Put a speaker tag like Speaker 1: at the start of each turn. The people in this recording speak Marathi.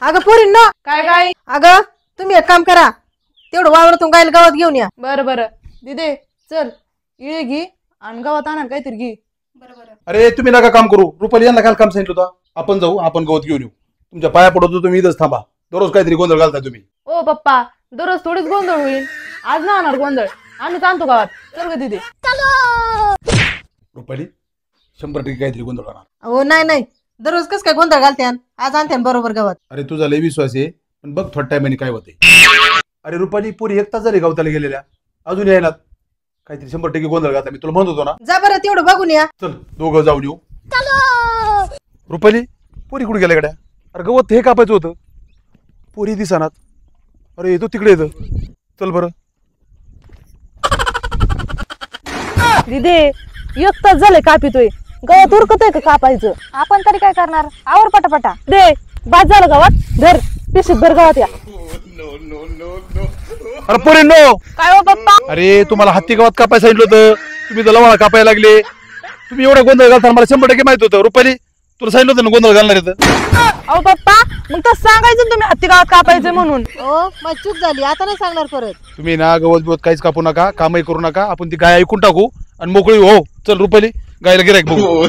Speaker 1: अगं पोरींनो,
Speaker 2: काय काय?
Speaker 1: अगं तुम्ही एक काम करा, तेवढं वावरातून गायला गावात घेऊन या.
Speaker 2: बरं बरं दिदे चल इळे घे आणि गावात आणा काहीतरी घे.
Speaker 3: अरे तुम्ही नका काम करू. रुपाली यांना काल काम सांगितलं होतं. आपण जाऊ, आपण गवत घेऊन येऊ. तुमच्या पाया पडतो, तुम्ही इथंच थांबा. दररोज काहीतरी गोंधळ घालताय तुम्ही.
Speaker 2: ओ पप्पा दररोज थोडीच गोंधळ होईल, आज ना होणार गोंधळ. आम्ही आणतो गावात. चल ग दिदे.
Speaker 3: रुपाली 100% काहीतरी गोंधळ होणार.
Speaker 1: हो नाही नाही, दररोज कस काय गोंधळ घालत्यान, आज आणत्यान बरोबर गावात.
Speaker 3: अरे तुझा लय विश्वास आहे, पण बघ थोड्या टायमाने काय होते. अरे रुपाली पुरी 1 तास झाली गवताला गेलेल्या, अजून यायला. काहीतरी 100% गोंधळ घालता. मी तुला म्हणत होतो ना.
Speaker 1: जा बरं तेवढं बघून या.
Speaker 3: चल दोघं जाऊन येऊ. रुपाली पोरी कुठे गेल्या गड्या? अरे गवत हे कापायचं होतं, पोरी दिसनात. अरे येतो तिकडे येतं. चल बरं.
Speaker 2: दिदे 1 तास झाले कापितोय, गावात उरकतोय का कापायचं?
Speaker 4: आपण तरी काय करणार, आवर पटापटा.
Speaker 2: दे बाद झालं गावात. धर पिशीत भर गावात या.
Speaker 3: अरे पोरी नो,
Speaker 2: काय हो पप्पा?
Speaker 3: अरे तुम्हाला हत्ती गावात कापायला सांगितलं होतं, तुम्ही तर लवाळा कापायला लागले. तुम्ही एवढा गोंधळ घालताना मला 100% माहित होतं. रुपाली तुला सांगितलं होतं ना गोंधळ घालणार येतं.
Speaker 2: अहो पप्पा मग तर सांगायचं ना तुम्ही हत्ती गावात कापायचं म्हणून.
Speaker 1: हो मग चूक झाली, आता नाही सांगणार परत.
Speaker 3: तुम्ही ना गवत बिवत काहीच कापू नका, कामही करू नका. आपण ती गाय ऐकून टाकू आणि मोकळी हो. चल रुपाली गायला गिरायक बघू.